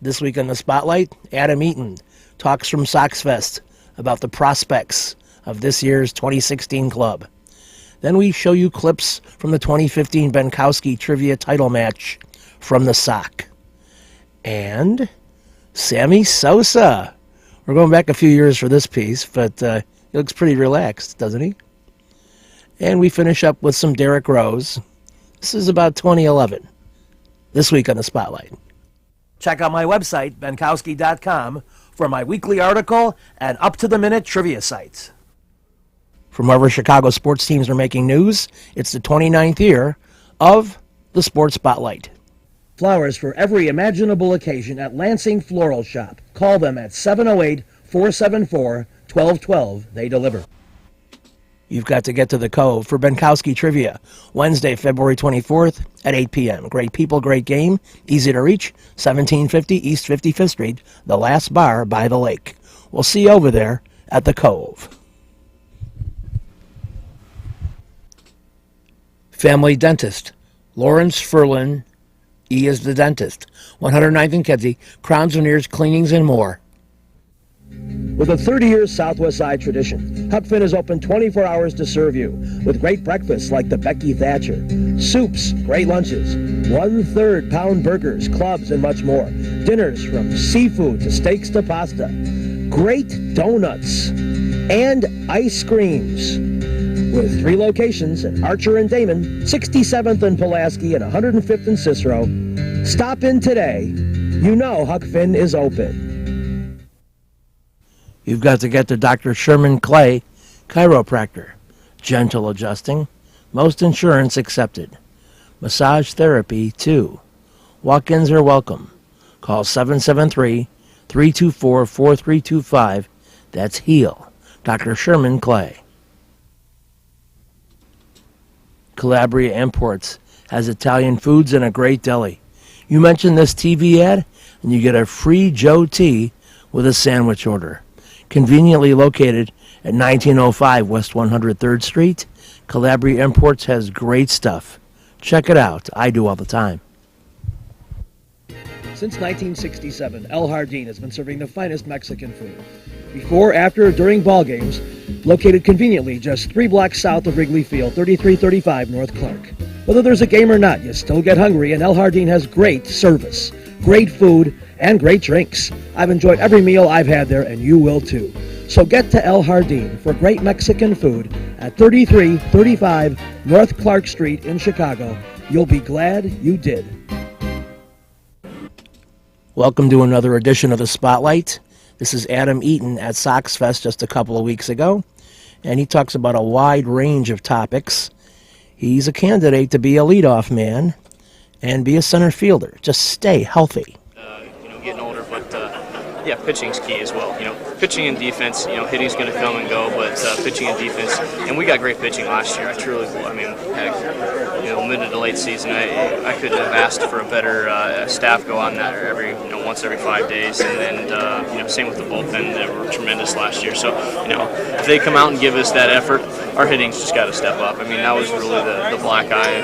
This week on the Spotlight, Adam Eaton talks from Sox Fest about the prospects of this year's 2016 club. Then we show you clips from the 2015 Benkowski Trivia title match from the Sock. And Sammy Sosa. We're going back a few years for this piece, but he looks pretty relaxed, doesn't he? And we finish up with some Derrick Rose. This is about 2011. This week on the Spotlight. Check out my website, benkowski.com, for my weekly article and up-to-the-minute trivia sites. From wherever Chicago sports teams are making news, it's the 29th year of the Sports Spotlight. Flowers for every imaginable occasion at Lansing Floral Shop. Call them at 708-474-1212. They deliver. You've got to get to the Cove for Benkowski Trivia, Wednesday, February 24th at 8 p.m. Great people, great game, easy to reach, 1750 East 55th Street, the last bar by the lake. We'll see you over there at the Cove. Family Dentist, Lawrence Ferlin, E is the dentist, 109th and Kedzie, crowns, veneers, cleanings, and more. With a 30-year Southwest Side tradition, Huck Finn is open 24 hours to serve you with great breakfasts like the Becky Thatcher, soups, great lunches, 1/3 pound burgers, clubs, and much more. Dinners from seafood to steaks to pasta, great donuts, and ice creams. With 3 locations at Archer and Damon, 67th and Pulaski, and 105th and Cicero. Stop in today. You know Huck Finn is open. You've got to get to Dr. Sherman Clay, chiropractor. Gentle adjusting. Most insurance accepted. Massage therapy, too. Walk-ins are welcome. Call 773-324-4325. That's HEAL. Dr. Sherman Clay. Calabria Imports has Italian foods and a great deli. You mention this TV ad, and you get a free Joe tea with a sandwich order. Conveniently located at 1905 West 103rd Street, Calabria Imports has great stuff. Check it out. I do all the time. Since 1967, El Jardín has been serving the finest Mexican food. Before, after, during ball games, located conveniently just 3 blocks south of Wrigley Field, 3335 North Clark. Whether there's a game or not, you still get hungry, and El Jardín has great service, great food, and great drinks. I've enjoyed every meal I've had there, and you will too. So get to El Jardín for great Mexican food at 3335 North Clark Street in Chicago. You'll be glad you did. Welcome to another edition of the Spotlight. This is Adam Eaton at Sox Fest just a couple of weeks ago, and he talks about a wide range of topics. He's a candidate to be a leadoff man and be a center fielder. Just stay healthy. Getting older, but pitching's key as well. Pitching and defense, hitting's going to come and go, but pitching and defense, and we got great pitching last year. Heck, mid to late season, I couldn't have asked for a better staff go on that once every 5 days, and same with the bullpen. They were tremendous last year. So, if they come out and give us that effort, our hitting's just got to step up. That was really the black eye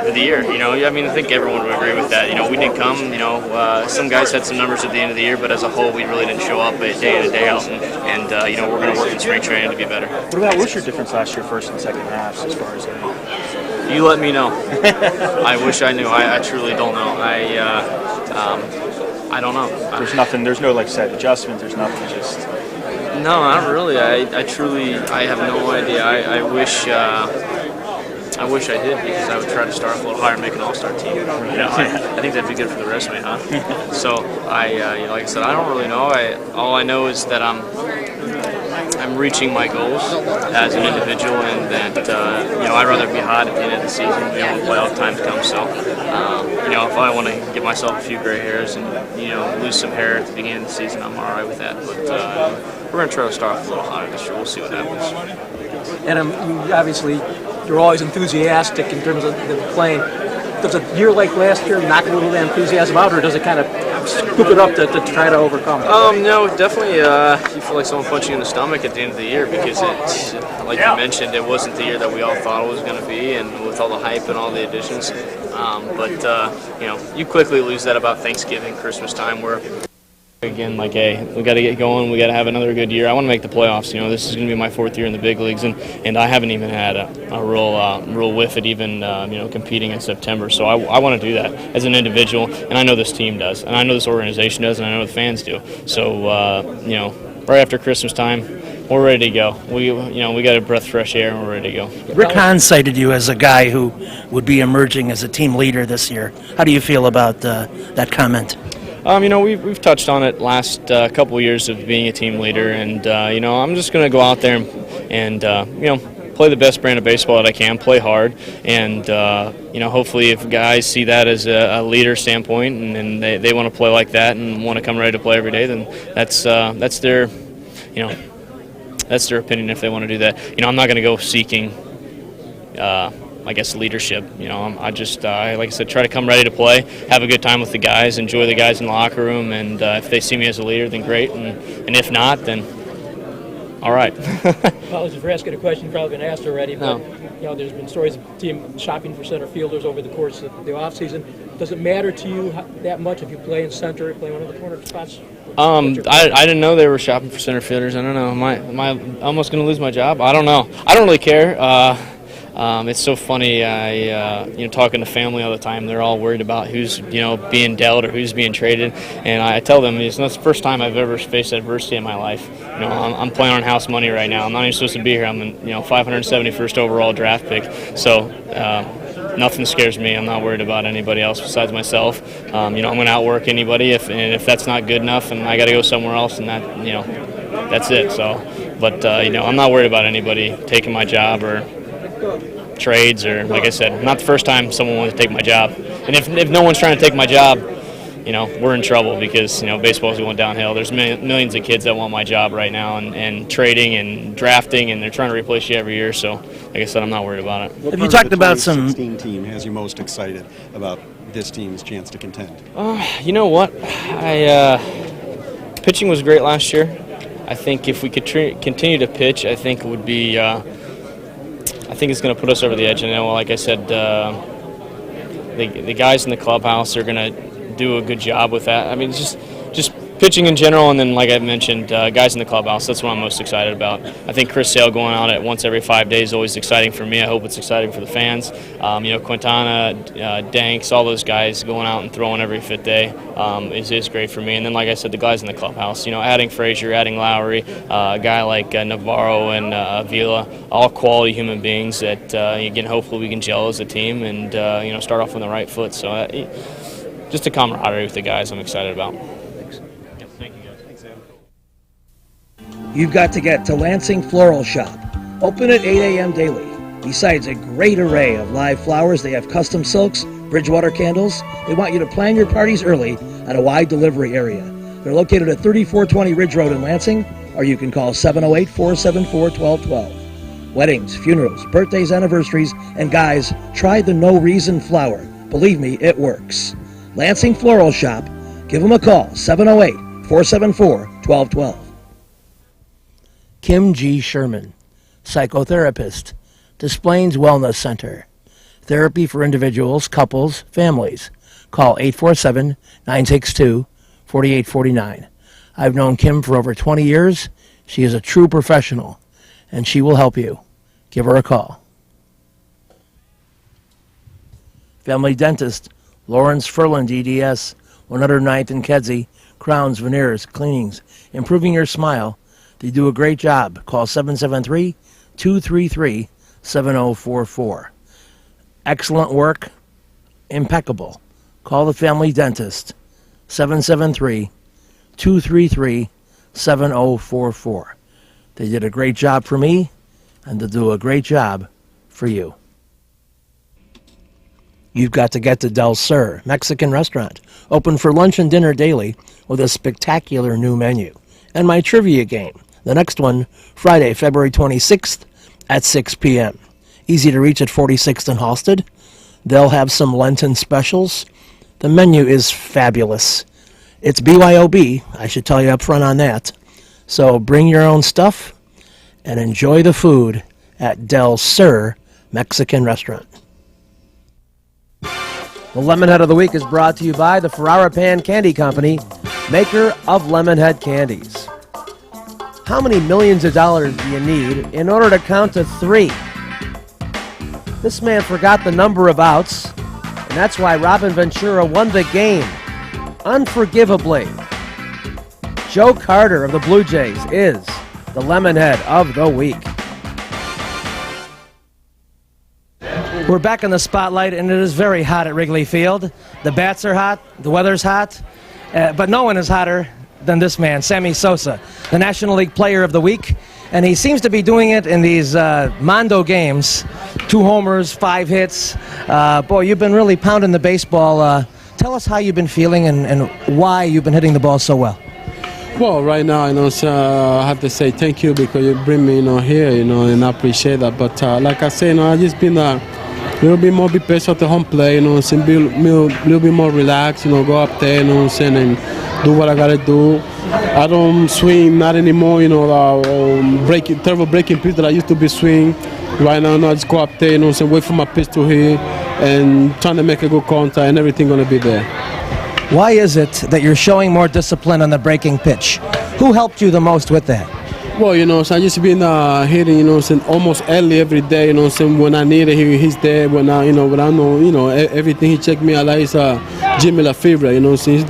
of the year. I think everyone would agree with that. We didn't come. Some guys had some numbers at the end of the year, but as a whole, we really didn't show up day in and day out. And we're going to work in spring training to be better. What's your difference last year, first and second halves, as far as You let me know. I wish I knew. I truly don't know. I don't know. There's nothing. There's no set adjustment. There's nothing. Just no, not really. I have no idea. I wish I did, because I would try to start off a little higher and make an all-star team. I think that'd be good for the resume, huh? So like I said, I don't really know. All I know is that I'm reaching my goals as an individual, and that I'd rather be hot at the end of the season when playoff times come. So if I want to give myself a few gray hairs and lose some hair at the beginning of the season, I'm all right with that. But we're going to try to start off a little hotter this year. We'll see what happens. And you're always enthusiastic in terms of the playing. Does a year like last year knock a little of the enthusiasm out, or does it kind of scoop it up to try to overcome? No, definitely. You feel like someone punching you in the stomach at the end of the year, because like you mentioned, it wasn't the year that we all thought it was going to be, and with all the hype and all the additions, But you quickly lose that about Thanksgiving, Christmas time, where again, like, hey, we got to get going. We got to have another good year. I want to make the playoffs. This is going to be my 4th year in the big leagues, and I haven't even had a real whiff at even competing in September. So I want to do that as an individual, and I know this team does, and I know this organization does, and I know the fans do. So right after Christmas time, we're ready to go. We got a breath of fresh air, and we're ready to go. Rick Hahn cited you as a guy who would be emerging as a team leader this year. How do you feel about that comment? We've touched on it last couple of years of being a team leader, and I'm just going to go out there and play the best brand of baseball that I can, play hard, and hopefully if guys see that as a leader standpoint and they want to play like that and want to come ready to play every day, then that's their that's their opinion if they want to do that. I'm not going to go seeking leadership. I just, like I said, try to come ready to play, have a good time with the guys, enjoy the guys in the locker room, and if they see me as a leader, then great, and if not, then all right. Apologies for asking a question you've probably been asked already, but there's been stories of the team shopping for center fielders over the course of the offseason. Does it matter to you that much if you play in center or play one of the corner spots? I didn't know they were shopping for center fielders. I don't know. Am I almost going to lose my job? I don't know. I don't really care. It's so funny. Talking to family all the time, they're all worried about who's being dealt or who's being traded, and I tell them it's not the first time I've ever faced adversity in my life. I'm playing on house money right now. I'm not even supposed to be here. I'm 571st overall draft pick. So nothing scares me. I'm not worried about anybody else besides myself. I'm going to outwork anybody if that's not good enough, and I got to go somewhere else, and that's it. So, but I'm not worried about anybody taking my job or trades, or like I said, not the first time someone wants to take my job. And if no one's trying to take my job, we're in trouble because baseball's going downhill. There's millions of kids that want my job right now, and trading and drafting, and they're trying to replace you every year. So, like I said, I'm not worried about it. Have you talked about some? 2016 team has you most excited about this team's chance to contend? You know what? Pitching was great last year. I think if we could continue to pitch, I think it would be. I think it's going to put us over the edge. And like I said, the guys in the clubhouse are going to do a good job with that. I mean, just pitching in general, and then like I mentioned, guys in the clubhouse. That's what I'm most excited about. I think Chris Sale going out at once every 5 days is always exciting for me. I hope it's exciting for the fans. Quintana, Danks, all those guys going out and throwing every 5th day is great for me. And then, like I said, the guys in the clubhouse. Adding Frazier, adding Lowry, a guy like Navarro and Avila, all quality human beings that again, hopefully we can gel as a team and start off on the right foot. So just a camaraderie with the guys I'm excited about. You've got to get to Lansing Floral Shop. Open at 8 a.m. daily. Besides a great array of live flowers, they have custom silks, Bridgewater candles. They want you to plan your parties early at a wide delivery area. They're located at 3420 Ridge Road in Lansing, or you can call 708-474-1212. Weddings, funerals, birthdays, anniversaries, and guys, try the No Reason flower. Believe me, it works. Lansing Floral Shop. Give them a call, 708-474-1212. Kim G. Sherman, psychotherapist, Des Plaines Wellness Center. Therapy for individuals, couples, families. Call 847-962-4849. I've known Kim for over 20 years. She is a true professional, and she will help you. Give her a call. Family Dentist, Lawrence Furland, EDS, 109th and Kedzie, crowns, veneers, cleanings, improving your smile. They do a great job. Call 773-233-7044. Excellent work, impeccable. Call the Family Dentist, 773-233-7044. They did a great job for me, and they'll do a great job for you. You've got to get to Del Sur Mexican restaurant, open for lunch and dinner daily with a spectacular new menu. And my trivia game, the next one, Friday, February 26th at 6 p.m. Easy to reach at 46th and Halsted. They'll have some Lenten specials. The menu is fabulous. It's BYOB, I should tell you up front on that. So bring your own stuff and enjoy the food at Del Sur Mexican restaurant. The Lemonhead of the Week is brought to you by the Ferrara Pan Candy Company, maker of Lemonhead candies. How many millions of dollars do you need in order to count to 3? This man forgot the number of outs, and that's why Robin Ventura won the game, unforgivably. Joe Carter of the Blue Jays is the Lemonhead of the Week. We're back in the spotlight, and it is very hot at Wrigley Field. The bats are hot, the weather's hot, but no one is hotter than this man, Sammy Sosa, the National League Player of the Week. And he seems to be doing it in these Mondo games. 2 homers, 5 hits. Boy, you've been really pounding the baseball. Tell us how you've been feeling and why you've been hitting the ball so well. Well, right now, I have to say thank you because you bring me, here, and I appreciate that. But like I say, I just been a little bit more be patient at the home plate, be a little bit more relaxed, go up there, and do what I gotta do. I don't swing, not anymore, terrible breaking pitch that I used to be swing. Right now, I just go up there, wait for my pitch to hit, and trying to make a good contact, and everything gonna be there. Why is it that you're showing more discipline on the breaking pitch? Who helped you the most with that? Well, so I just been hitting, almost early every day, when I need it, he's there. When I know, everything he checked me a lot is Jimmy LaFever, so he's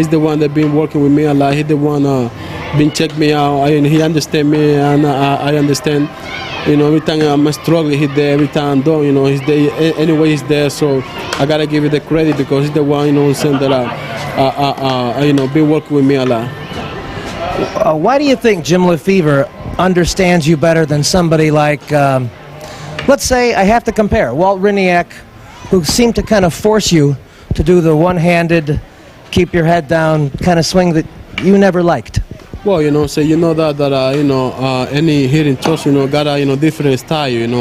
the one that been working with me a lot. He's the one been check me out, and he understand me, and I understand. Every time I'm struggling, he's there. Every time I'm done, he's there. Anyway, he's there. So I gotta give you the credit because he's the one, that been working with me a lot. Why do you think Jim LaFever understands you better than somebody like, let's say I have to compare, Walt Hriniak, who seemed to kind of force you to do the one-handed, keep your head down kind of swing that you never liked? Well, that any hitting toss, got a different style, and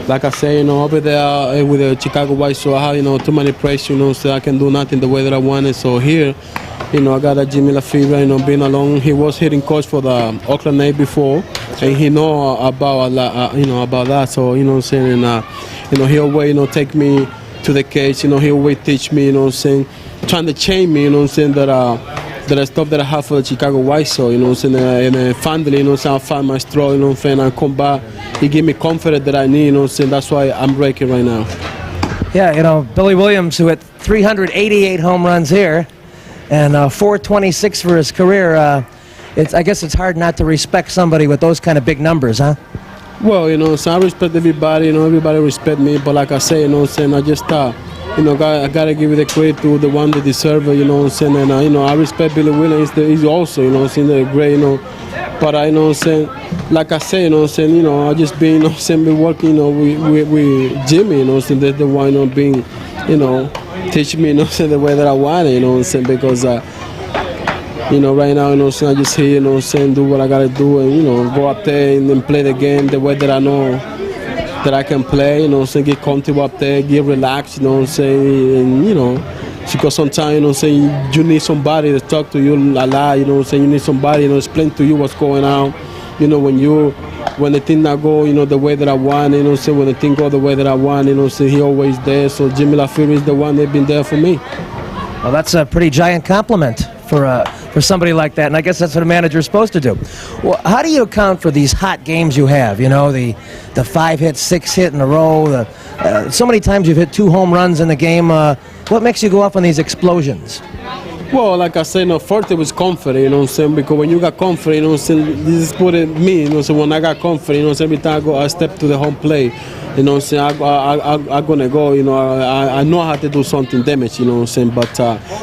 like I say, over there with the Chicago White Sox, I have, too many pressure, so I can do nothing the way that I want it. So here, I got a Jimmy LaFever, being along. He was hitting coach for the Oakland A's before, and he know about about that. So and he always take me to the cage. He always teach me, trying to change me, that stuff that I have for the Chicago White Sox, and finally, I find my straw, and I come back. He give me confidence that I need, that's why I'm breaking right now. Yeah, Billy Williams, who hit 388 home runs here, and 426 for his career. I guess it's hard not to respect somebody with those kind of big numbers, huh? Well, so I respect everybody. Everybody respect me. But like I say, I just I gotta give the credit to the one that deserve it. And I respect Billy Williams. He's also, they're great. But like I say, I just been, been working, with Jimmy, that's the one, being, teach me, the way that I want it, because, right now, I just here, do what I gotta do, and, go up there and play the game the way that I know that I can play, get comfortable up there, get relaxed, and, because sometimes, you need somebody to talk to you a lot, you need somebody, explain to you what's going on, when the thing not go, the way that I want, when the thing go the way that I want, he always there. So Jimmy LaFever is the one that been there for me. Well, that's a pretty giant compliment for somebody like that, and I guess that's what a manager's supposed to do. Well, how do you account for these hot games you have? The 5-hit, 6-hit in a row. So many times you've hit 2 home runs in the game. What makes you go off on these explosions? Well, like I say, first it was confidence, because when you got confidence, this is what it means, when I got confidence, every time I step to the home plate, I'm gonna go, I know how to do something damage, but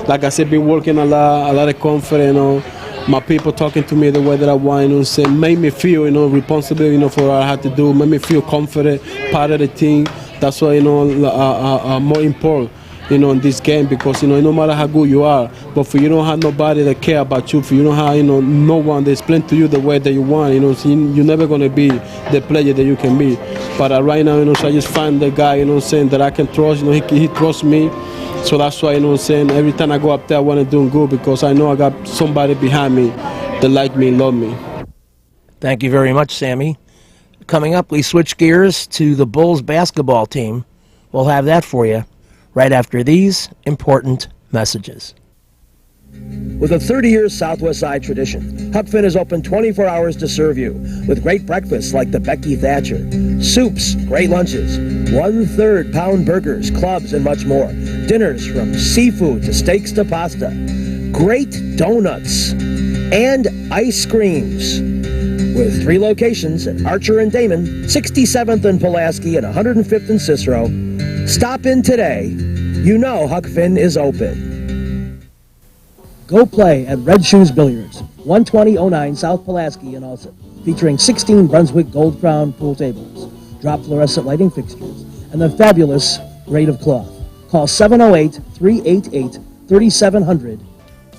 like I said, been working a lot of confidence, my people talking to me the way that I want, made me feel, responsible, for what I had to do, made me feel confident, part of the team. That's why, more important, in this game, because, no matter how good you are, but for you don't have nobody that care about you, for you don't have, no one that explain to you the way that you want, so you're never going to be the player that you can be. But right now, so I just find the guy, that I can trust, he trusts me. So that's why, every time I go up there, I want to do good because I know I got somebody behind me that like me and love me. Thank you very much, Sammy. Coming up, we switch gears to the Bulls basketball team. We'll have that for you right after these important messages. With a 30-year Southwest Side tradition, Huck Finn is open 24 hours to serve you with great breakfasts like the Becky Thatcher, soups, great lunches, 1/3 pound burgers, clubs, and much more. Dinners from seafood to steaks to pasta, great donuts, and ice creams. With 3 locations at Archer and Damon, 67th and Pulaski, and 105th and Cicero. Stop in today. You know Huck Finn is open. Go play at Red Shoes Billiards, 12009 South Pulaski in Alsip, featuring 16 Brunswick Gold Crown pool tables, drop fluorescent lighting fixtures, and the fabulous Raid of Cloth. Call 708-388-3700.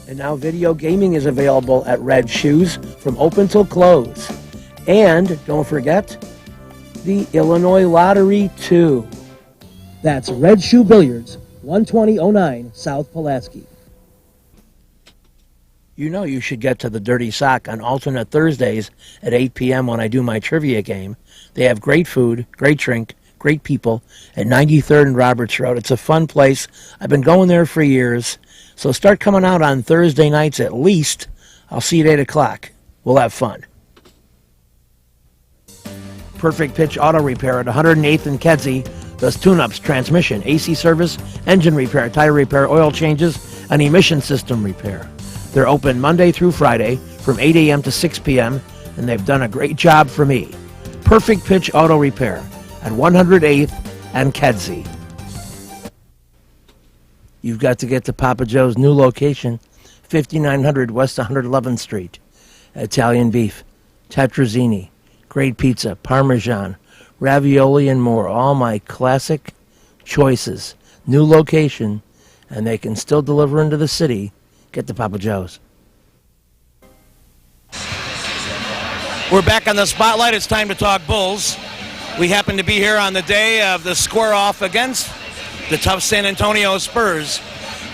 And now video gaming is available at Red Shoes from open till close. And don't forget, the Illinois Lottery, too. That's Red Shoe Billiards, 12009 South Pulaski. You know you should get to the Dirty Sock on alternate Thursdays at 8 p.m. when I do my trivia game. They have great food, great drink, great people at 93rd and Roberts Road. It's a fun place. I've been going there for years. So start coming out on Thursday nights at least. I'll see you at 8 o'clock. We'll have fun. Perfect Pitch Auto Repair at 108th and Kedzie does tune-ups, transmission, AC service, engine repair, tire repair, oil changes, and emission system repair. They're open Monday through Friday from 8 a.m. to 6 p.m., and they've done a great job for me. Perfect Pitch Auto Repair at 108th and Kedzie. You've got to get to Papa Joe's new location, 5900 West 111th Street. Italian beef, tetrazzini, great pizza, Parmesan, ravioli, and more. All my classic choices. New location, and they can still deliver into the city. Get to Papa Joe's. We're back on the spotlight. It's time to talk Bulls. We happen to be here on the day of the square-off against the tough San Antonio Spurs,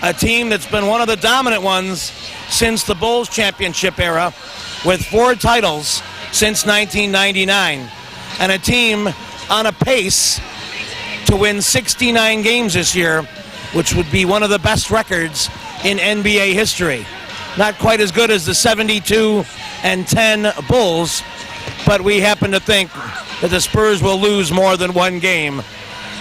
a team that's been one of the dominant ones since the Bulls championship era, with 4 titles since 1999, and a team on a pace to win 69 games this year, which would be one of the best records in NBA history. Not quite as good as the 72-10 Bulls, but we happen to think that the Spurs will lose more than 1 game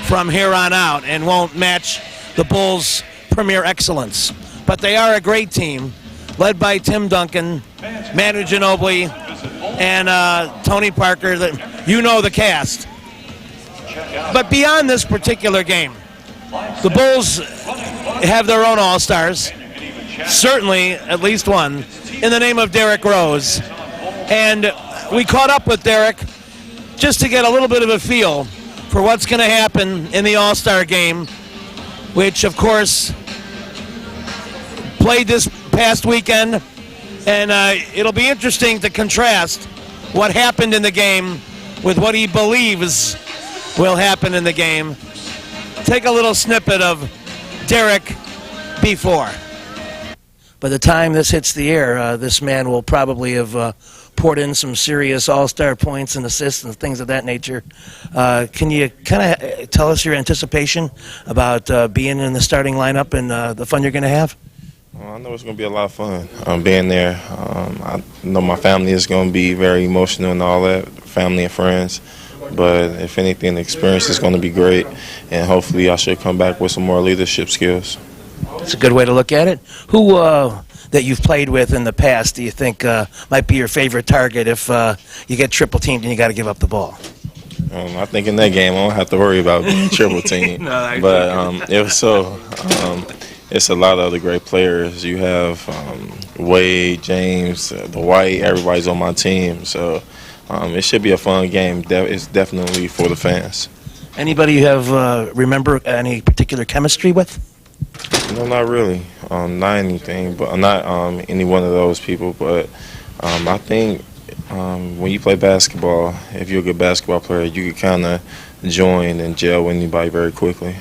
from here on out and won't match the Bulls' premier excellence. But they are a great team, led by Tim Duncan, Manu Ginobili, and Tony Parker. You know the cast. But beyond this particular game, the Bulls have their own all-stars, certainly at least one, in the name of Derrick Rose. And we caught up with Derrick just to get a little bit of a feel for what's going to happen in the All-Star game, which, of course, played this past weekend. And it'll be interesting to contrast what happened in the game with what he believes will happen in the game. Take a little snippet of Derrick before. By the time this hits the air, this man will probably have poured in some serious all-star points and assists and things of that nature. Can you kind of tell us your anticipation about being in the starting lineup and the fun you're going to have? Well, I know it's going to be a lot of fun being there. I know my family is going to be very emotional and all that, family and friends. But if anything, the experience is going to be great, and hopefully I should come back with some more leadership skills. That's a good way to look at it. Who that you've played with in the past do you think might be your favorite target if you get triple teamed and you got to give up the ball? I think in that game I don't have to worry about being triple team. But if so, it's a lot of other great players. You have Wade, James, Dwight, everybody's on my team. So it should be a fun game. It's definitely for the fans. Anybody you have remember any particular chemistry with? No, not really. Not anything, but not any one of those people. But I think when you play basketball, if you're a good basketball player, you can kind of join and gel with anybody very quickly.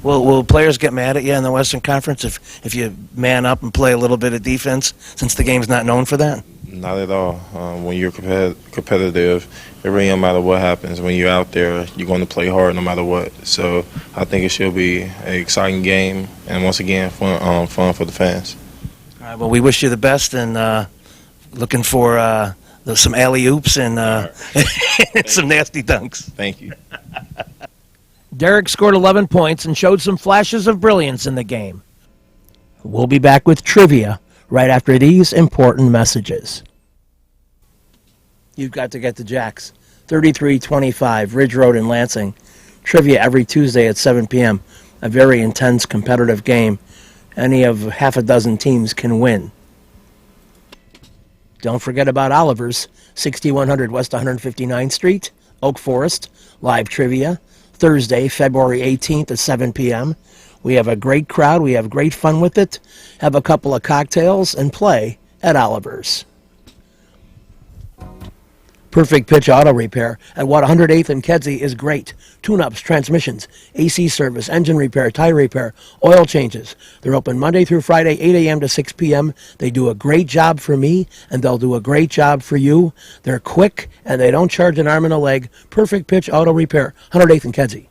Will players get mad at you in the Western Conference if you man up and play a little bit of defense, since the game's not known for that? Not at all. When you're competitive, it really don't matter what happens. When you're out there, you're going to play hard no matter what. So I think it should be an exciting game, and once again, fun for the fans. All right, well, we wish you the best, and looking for some alley-oops and some nasty dunks. Thank you. Derek scored 11 points and showed some flashes of brilliance in the game. We'll be back with trivia right after these important messages. You've got to get to Jack's, 3325 Ridge Road in Lansing. Trivia every Tuesday at 7 p.m. A very intense competitive game. Any of half a dozen teams can win. Don't forget about Oliver's, 6100 West 159th Street, Oak Forest, live trivia, Thursday, February 18th at 7 p.m. We have a great crowd. We have great fun with it. Have a couple of cocktails and play at Oliver's. Perfect Pitch Auto Repair at 108th and Kedzie is great. Tune-ups, transmissions, AC service, engine repair, tire repair, oil changes. They're open Monday through Friday, 8 a.m. to 6 p.m. They do a great job for me, and they'll do a great job for you. They're quick, and they don't charge an arm and a leg. Perfect Pitch Auto Repair, 108th and Kedzie.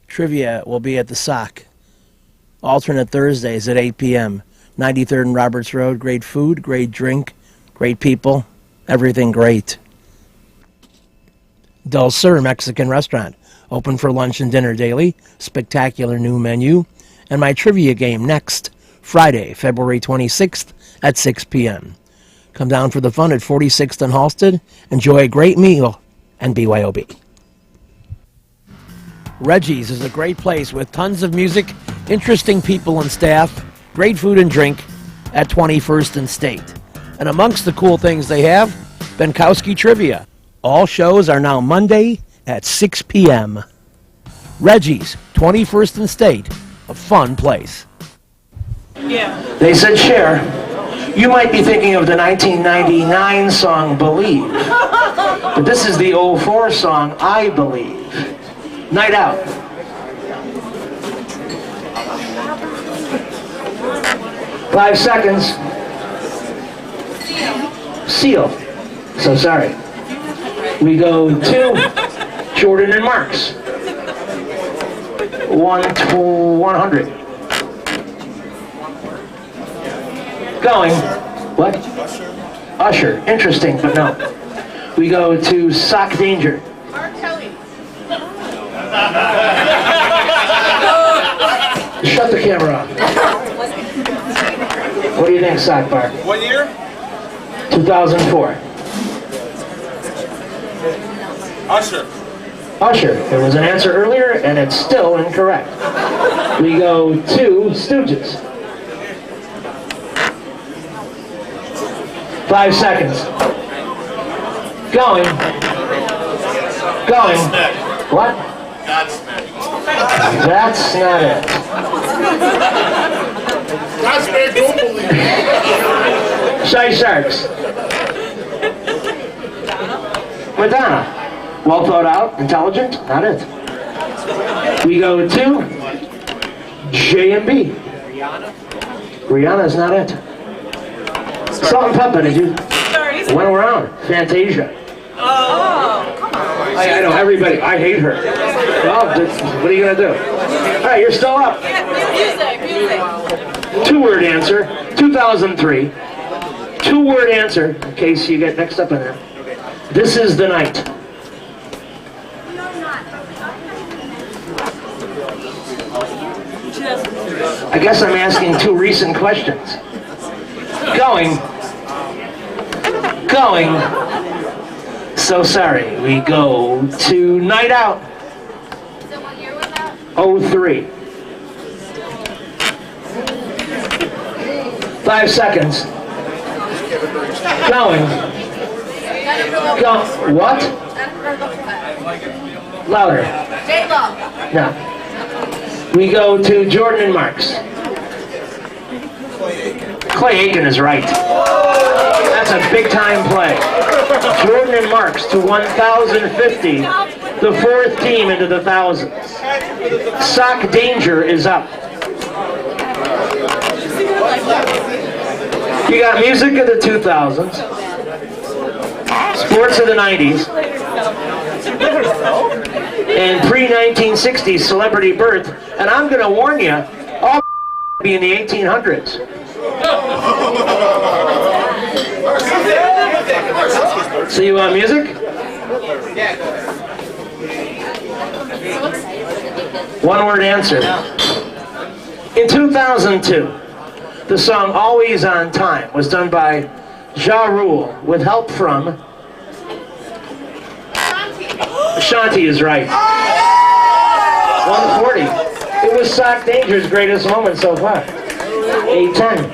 Trivia will be at the Sock. Alternate Thursdays at 8 p.m. 93rd and Roberts Road. Great food, great drink, great people, everything great. Del Sur Mexican Restaurant. Open for lunch and dinner daily. Spectacular new menu. And my trivia game next Friday, February 26th at 6 p.m. Come down for the fun at 46th and Halsted. Enjoy a great meal and BYOB. Reggie's is a great place with tons of music, interesting people and staff, great food and drink at 21st and State. And amongst the cool things they have, Benkowski Trivia. All shows are now Monday at 6 p.m. Reggie's, 21st and State, a fun place. Yeah. They said, Cher, you might be thinking of the 1999 song Believe, but this is the 04 song I Believe. Night Out. Five seconds. Seal. So sorry. We go to Jordan and Marks. 100. Going. What? Usher. Interesting, but no. We go to Sock Danger. Shut the camera off. What do you think, Sock Bar? What year? 2004. Usher. Usher. There was an answer earlier, and it's still incorrect. We go to Stooges. 5 seconds. Going. Going. What? That's not it. Godsmack, don't believe it. Shy Sharks. Madonna. Well thought out, intelligent, not it. We go to J&B. Rihanna's not it. Salt and Pepper, did you? Went around. Fantasia. Oh, come on. I know, everybody, I hate her. Well, what are you going to do? All right, you're still up. Music. Two-word answer, 2003. Two-word answer, in case you get mixed up in there. This is the night. I guess I'm asking two recent questions. Going. So sorry. We go to Night Out. So what year was that? 03. 5 seconds. Going. Go. What? Louder. J-Lo. No. We go to Jordan and Marks. Clay Aiken is right. That's a big time play. Jordan and Marks to 1,050. The fourth team into the thousands. Sock Danger is up. You got music of the 2000s, sports of the 90s, and pre-1960s celebrity birth. And I'm going to warn you, all be in the 1800s. So you want music? One word answer. In 2002, the song Always on Time was done by Ja Rule with help from... Ashanti is right. 140. It was Sock Danger's greatest moment so far. 810.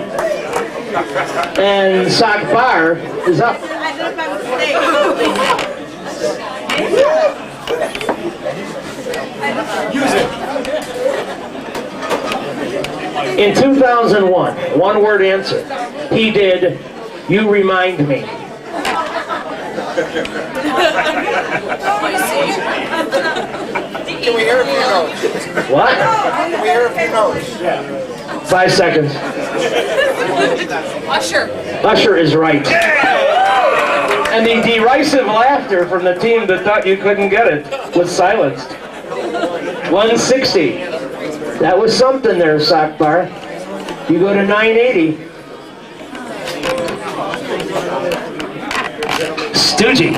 And Sock Bar is up. In 2001, one word answer. He did You Remind Me. Can we hear a few notes? What? Can we hear a few notes? 5 seconds. Usher. Usher is right. And the derisive laughter from the team that thought you couldn't get it was silenced. 160. That was something there, Sock Bar. You go to 980. Stoogie.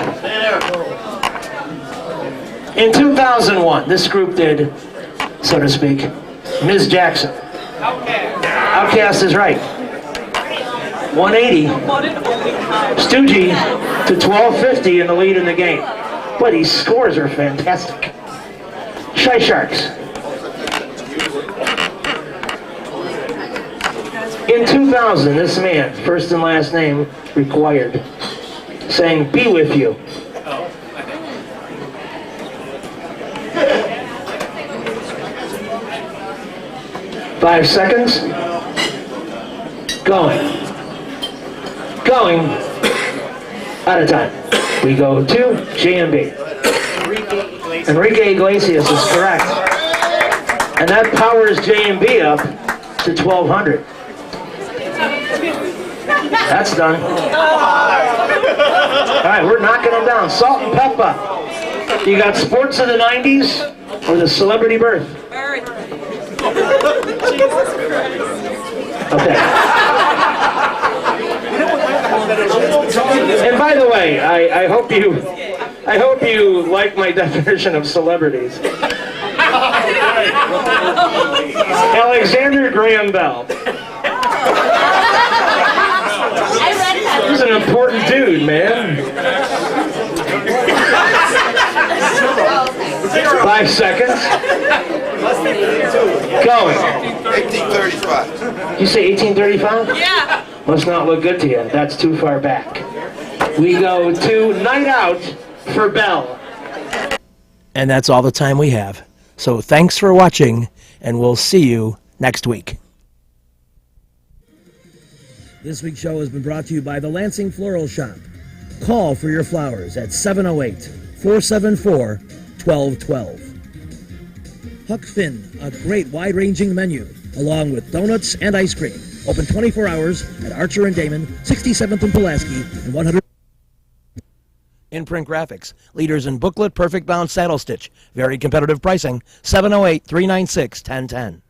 In 2001, this group did, so to speak, Ms. Jackson. Outcast is right. 180. Stoogie to 1250 in the lead in the game. Boy, these scores are fantastic. Shy Sharks. In 2000, this man, first and last name required, sang Be With You. Five seconds. Going. Out of time. We go to J&B. Enrique Iglesias is correct. And that powers J&B up to 1200. That's done. All right, we're knocking them down. Salt and Pepper. You got sports of the 90s or the celebrity birth? Okay. And by the way, I hope you like my definition of celebrities. Alexander Graham Bell. He's an important dude, man. 5 seconds. Going. 1835. You say 1835? Yeah. Must not look good to you. That's too far back. We go to Night Out for Bell. And that's all the time we have. So thanks for watching, and we'll see you next week. This week's show has been brought to you by the Lansing Floral Shop. Call for your flowers at 708-474-1212. Huck Finn, a great wide-ranging menu, along with donuts and ice cream. Open 24 hours at Archer and Damon, 67th and Pulaski, and 100. In-print graphics, leaders in booklet, perfect bound saddle stitch, very competitive pricing, 708-396-1010.